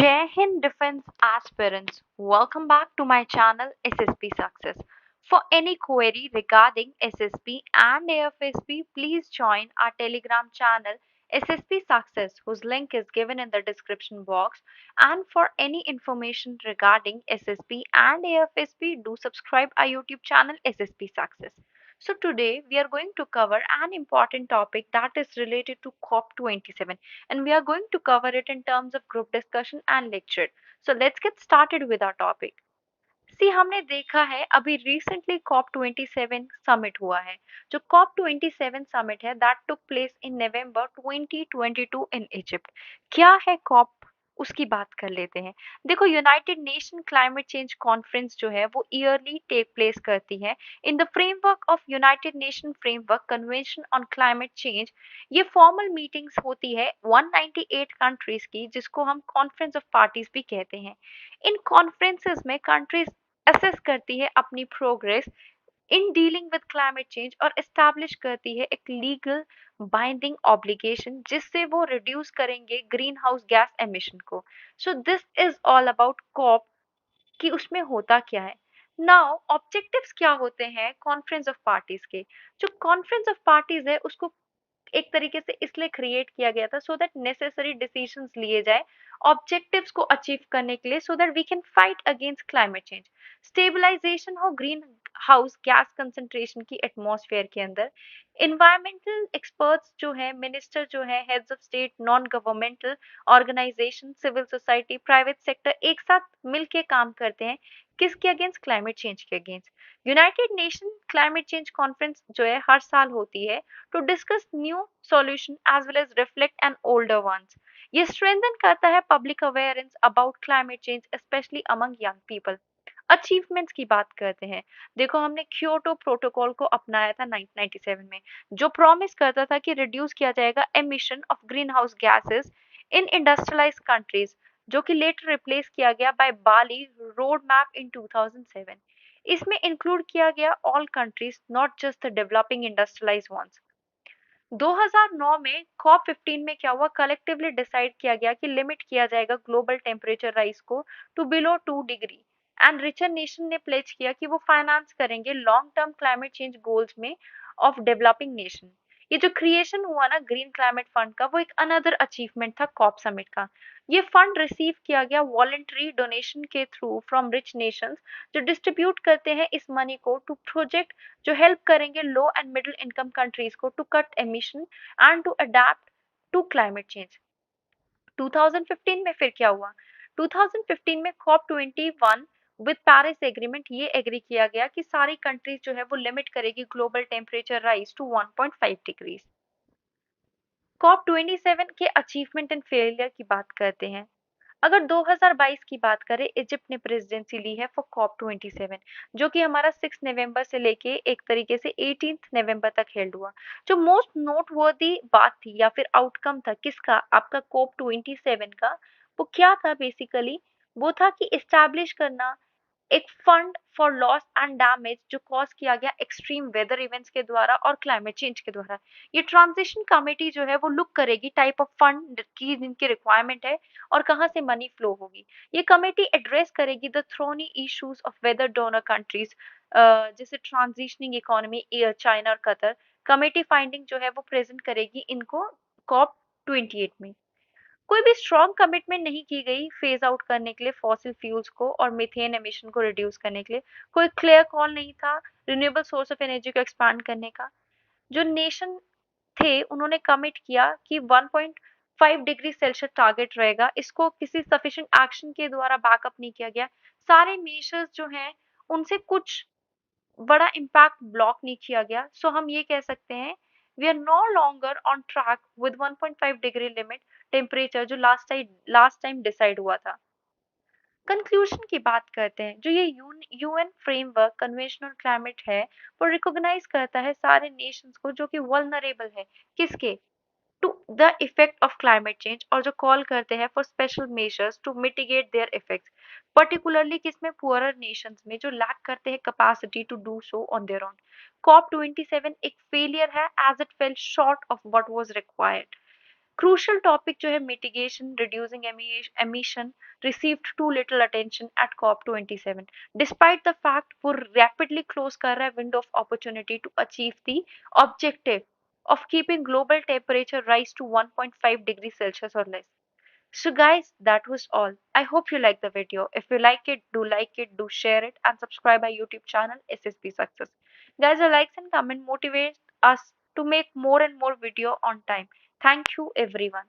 Jai Hind Defense Aspirants, welcome back to my channel SSP Success. For any query regarding SSP and AFSP, please join our Telegram channel SSP Success, whose link is given in the description box. And for any information regarding SSP and AFSP, do subscribe our YouTube channel SSP Success. So today we are going to cover an important topic that is related to COP27, and we are going to cover it in terms of group discussion and lecture. So let's get started with our topic. सी हमने देखा है अभी recently corp 27 summit हुआ है। जो corp 27 summit है that took place in November 2022 in Egypt. क्या है कॉप, उसकी बात कर लेते हैं। देखो, United Nation climate change conference जो है वो ईयरली टेक प्लेस करती है in the framework of United nation framework convention on climate change. ये फॉर्मल मीटिंग्स होती है 198 कंट्रीज की, जिसको हम कॉन्फ्रेंस ऑफ पार्टीज भी कहते हैं। इन कॉन्फ्रेंसेस में कंट्रीज असेस करती है अपनी progress in dealing with climate change और एस्टैब्लिश करती है एक लीगल बाइंडिंग ऑब्लिगेशन जिससे वो रिड्यूस करेंगे ग्रीन हाउस गैस एमिशन को। So this is all about COP कि उसमें होता क्या है। नाउ ऑब्जेक्टिव्स क्या होते हैं कॉन्फ्रेंस ऑफ पार्टीज के। जो कॉन्फ्रेंस ऑफ पार्टीज है उसको एक तरीके से इसलिए क्रिएट किया गया था सो दैट नेसेसरी डिसीजंस लिए जाए ऑब्जेक्टिव्स को अचीव करने के लिए, so that we can fight against climate change. Stabilisation हो ग्रीन हाउस गैस कंसंट्रेशन की एटमॉस्फेयर के अंदर। इन्वायरमेंटल एक्सपर्ट्स जो है, मिनिस्टर जो है, heads of state, non governmental organisation, civil society, private sector एक साथ मिलके काम करते हैं किसके अगेंस्ट, क्लाइमेट चेंज के against. United Nation climate change conference जो है हर साल होती है to discuss new solution as well as reflect on older ones. ये strengthen करता है public awareness about climate change, especially among young people. Achievements की बात करते हैं। देखो, हमने क्योटो प्रोटोकॉल को अपनाया था 1997 में, जो प्रॉमिस करता था कि रिड्यूस किया जाएगा emission of green house gases in industrialise countries, जो कि लेटर रिप्लेस किया गया by Bali road map in 2007। इसमें इंक्लूड किया गया all countries, not just the developing industrialise ones. 2009 में कॉप 15 में क्या हुआ, कलेक्टिवली डिसाइड किया गया कि लिमिट किया जाएगा ग्लोबल टेम्परेचर राइज को to below 2 degree, and richer nation ने प्लेज किया कि वो फाइनेंस करेंगे long term climate change goals में ऑफ डेवलपिंग नेशन। ये जो क्रिएशन हुआ ना ग्रीन क्लाइमेट फंड का, वो एक अनदर अचीवमेंट था कॉप समिट का। ये फंड रिसीव किया गया वॉलेंट्री डोनेशन के थ्रू फ्रॉम रिच नेशंस, जो डिस्ट्रीब्यूट करते हैं इस मनी को टू प्रोजेक्ट जो हेल्प करेंगे low and middle income countries को to cut emission and to adapt to climate change. 2015 में फिर क्या हुआ, 2015 में कॉप 21 विद पेरिस एग्रीमेंट ये एग्री किया गया कि सारी कंट्रीज जो है वो लिमिट करेगी global temperature rise to 1.5 degrees. COP 27 के अचीवमेंट एंड फेलियर की बात करते हैं। अगर 2022 की बात करें, इजिप्ट ने प्रेसिडेंसी ली है फॉर कॉप 27, जो कि हमारा 6 नवंबर से लेके एक तरीके से 18 नवंबर तक हेल्ड हुआ। जो मोस्ट नोटवर्दी बात थी या फिर आउटकम था किसका, आपका कॉप 27 का, वो क्या था बेसिकली, वो था कि इस्टेब्लिश करना एक fund for loss and damage जो कॉज किया गया एक्सट्रीम वेदर इवेंट्स के द्वारा और क्लाइमेट चेंज के द्वारा। ये ट्रांजिशन कमेटी जो है वो लुक करेगी टाइप ऑफ फंड की जिनकी रिक्वायरमेंट है और कहाँ से मनी फ्लो होगी। ये कमेटी एड्रेस करेगी the thorny issues of whether donor countries, जैसे ट्रांजिशनिंग इकोनॉमी, चाइना और कतर। कमेटी फाइंडिंग जो है वो प्रेजेंट करेगी इनको कॉप 28 में। कोई भी स्ट्रॉन्ग कमिटमेंट नहीं की गई फेज आउट करने के लिए फॉसिल फ्यूल्स को और मीथेन एमिशन को रिड्यूस करने के लिए। कोई क्लियर कॉल नहीं था रिन्यूएबल सोर्स ऑफ एनर्जी को एक्सपांड करने का। जो नेशन थे उन्होंने कमिट किया कि 1.5 डिग्री सेल्सियस टारगेट रहेगा, इसको किसी सफिशिएंट एक्शन के द्वारा बैकअप नहीं किया गया। सारे मेजर्स जो हैं उनसे कुछ बड़ा इम्पैक्ट ब्लॉक नहीं किया गया। सो हम ये कह सकते हैं we are no longer on track with 1.5 degree limit temperature जो लास्ट टाइम डिसाइड हुआ था। कंक्लूजन की बात करते हैं। जो ये UN framework convention on climate है वो रिकॉग्नाइज करता है सारे नेशंस को जो कि वल्नरेबल है किसके, to the effect of climate change, और जो कॉल करते हैं for special measures to mitigate their effects, particularly किसमें, पुअरर नेशंस में जो लैक करते हैं capacity to do so on their own. COP 27 एक फेलियर है as it fell short of what was required. Crucial topic जो है mitigation reducing emission received too little attention at COP 27 despite the fact वो rapidly close कर रहा है window of opportunity to achieve the objective of keeping global temperature rise to 1.5 degrees Celsius or less. So, guys, that was all. I hope you like the video. If you like it, do share it, and subscribe our YouTube channel SSP Success. Guys, your likes and comment motivate us to make more and more video on time. Thank you, everyone.